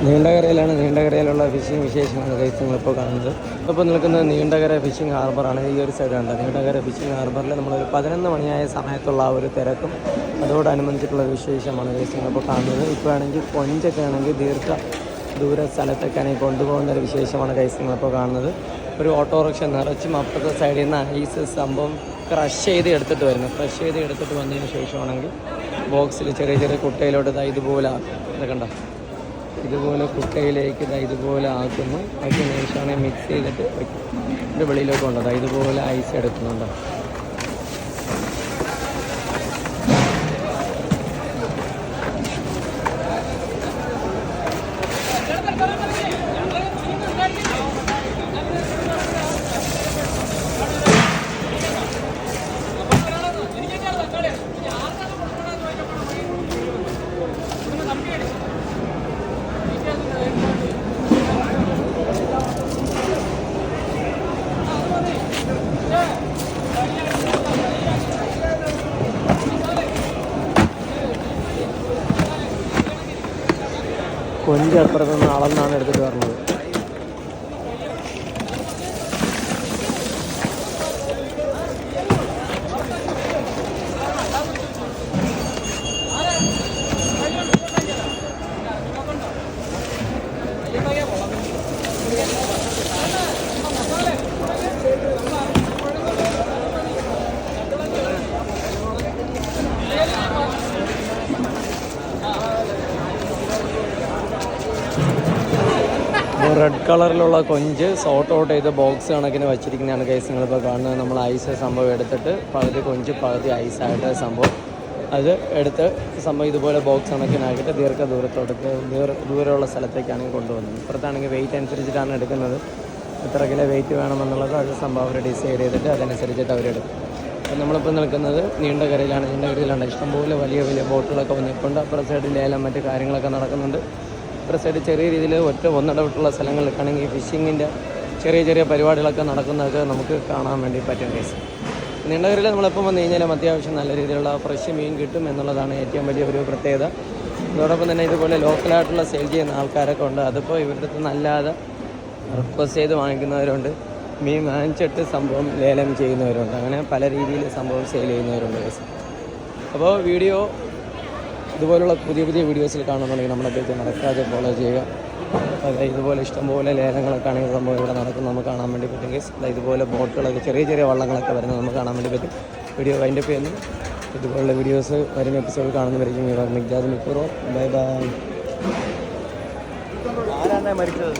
നീണ്ടകരയിലാണ്. നീണ്ടകരയിലുള്ള phishing വിശേഷമാണ് guys നിങ്ങളിപ്പോൾ കാണുന്നത്. ഇപ്പോൾ നിൽക്കുന്നത് നീണ്ടകര ഫിഷിംഗ് ഹാർബറാണ്. ഈ ഒരു സൈഡുണ്ട് നീണ്ടകര ഫിഷിംഗ് ഹാർബറിൽ നമ്മളൊരു 11 മണിയായ സമയത്തുള്ള ആ ഒരു തിരക്കും അതോടനുബന്ധിച്ചിട്ടുള്ളൊരു വിശേഷമാണ് ഗൈസ് നിങ്ങളിപ്പോൾ കാണുന്നത്. ഇപ്പോൾ ആണെങ്കിൽ കൊഞ്ചൊക്കെ ആണെങ്കിൽ ദൂര സ്ഥലത്തൊക്കെയാണെങ്കിൽ കൊണ്ടുപോകുന്ന ഒരു വിശേഷമാണ് ഗൈസ് നിങ്ങളിപ്പോൾ കാണുന്നത്. ഒരു ഓട്ടോറിക്ഷ നിറച്ചും അപ്പുറത്തെ സൈഡിൽ നിന്ന് ഐസ് സംഭവം ക്രഷ് ചെയ്ത് എടുത്തിട്ട് വന്നതിന് ശേഷമാണെങ്കിൽ ബോക്സിൽ ചെറിയ ചെറിയ കുട്ടയിലോട്ട് ഇതുപോലെ കണ്ട ഇതുപോലെ കുട്ടയിലേക്ക് ഇതുപോലെ ആക്കുന്നു. അതിന് ശേഷമാണെങ്കിൽ മിക്സ് ചെയ്തിട്ട് വയ്ക്കും. ഇതിൻ്റെ വെളിയിലോട്ട് കൊണ്ടത് ഇതുപോലെ ഐസ് എടുക്കുന്നുണ്ട്. കൊഞ്ച് അപ്പുറത്ത് നിന്ന് അളന്നാണ് എടുത്തിട്ട് പറഞ്ഞത്. റെഡ് കളറിലുള്ള കൊഞ്ച് സോർട്ട് ഔട്ട് ചെയ്ത് ബോക്സ് കണക്കിന് വെച്ചിരിക്കുന്നതാണ് ഗൈസ് നിങ്ങളിപ്പോൾ കാണുന്നത്. നമ്മൾ ഐസ് സംഭവം എടുത്തിട്ട് പകുതി കൊഞ്ച് പകുതി ഐസായിട്ട് സംഭവം അത് എടുത്ത് സംഭവം ഇതുപോലെ ബോക്സ് കണക്കിനാക്കിയിട്ട് ദൂരമുള്ള സ്ഥലത്തേക്കാണെങ്കിൽ കൊണ്ടുവന്നത്. ഇപ്പുറത്താണെങ്കിൽ വെയിറ്റ് അനുസരിച്ചിട്ടാണ് എടുക്കുന്നത്. എത്ര കിലോ വെയിറ്റ് വേണമെന്നുള്ളത് അത് സംഭവം അവർ ഡിസൈഡ് ചെയ്തിട്ട് അതനുസരിച്ചിട്ട് അവരെടുക്കും. അപ്പം നമ്മളിപ്പോൾ നിൽക്കുന്നത് നീണ്ടകരയിലാണ്. ഇഷ്ടംപോലെ വലിയ ബോട്ടുകളൊക്കെ വന്നിട്ടുണ്ട്. അപ്പുറ സൈഡിൽ ലേലം മറ്റു കാര്യങ്ങളൊക്കെ നടക്കുന്നുണ്ട്. അപ്പുറ സൈഡ് ചെറിയ രീതിയിൽ ഒന്നിടവിട്ടുള്ള സ്ഥലങ്ങളിലൊക്കെയാണെങ്കിൽ ഫിഷിങ്ങിൻ്റെ ചെറിയ പരിപാടികളൊക്കെ നടക്കുന്നതൊക്കെ നമുക്ക് കാണാൻ വേണ്ടി പറ്റും കേസ്. നീണ്ടകരയിൽ നമ്മളെപ്പം വന്നു കഴിഞ്ഞാലും അത്യാവശ്യം നല്ല രീതിയിലുള്ള ഫ്രഷ് മീൻ കിട്ടും എന്നുള്ളതാണ് ഏറ്റവും വലിയ ഒരു പ്രത്യേകത. അതോടൊപ്പം തന്നെ ഇതുപോലെ ലോക്കലായിട്ടുള്ള സെയിൽ ചെയ്യുന്ന ആൾക്കാരൊക്കെ ഉണ്ട്. അതിപ്പോൾ ഇവരുടെ അടുത്ത് നല്ലാതെ റിക്വസ്റ്റ് ചെയ്ത് വാങ്ങിക്കുന്നവരുണ്ട്. മീൻ വാങ്ങിച്ചിട്ട് സംഭവം ലേലം ചെയ്യുന്നവരുണ്ട്. അങ്ങനെ പല രീതിയിൽ സംഭവം സെയിൽ ചെയ്യുന്നവരുണ്ട് കേസ്. അപ്പോൾ ഇതുപോലുള്ള പുതിയ വീഡിയോസിൽ കാണുന്നുണ്ടെങ്കിൽ നമ്മുടെ പേജ് മറക്കാതെ ഫോളോ ചെയ്യുക. ഇതുപോലെ ഇഷ്ടംപോലെ ലേലങ്ങളൊക്കെ ആണെങ്കിൽ സംഭവം ഇവിടെ നടക്കുന്നത് നമുക്ക് കാണാൻ വേണ്ടി പറ്റും കേസ്. ഇതുപോലെ ബോട്ടുകളൊക്കെ ചെറിയ വള്ളങ്ങളൊക്കെ വരുന്നത് നമുക്ക് കാണാൻ വേണ്ടി പറ്റും. വീഡിയോ അതിൻ്റെ പേരിൽ ഇതുപോലുള്ള വീഡിയോസ് വരുന്ന എപ്പിസോഡ് കാണുന്നവരിക്കും. മിഗ്ജാദ് മിക്കൂറോ ബൈ. ആരാണ് മരിച്ചത്?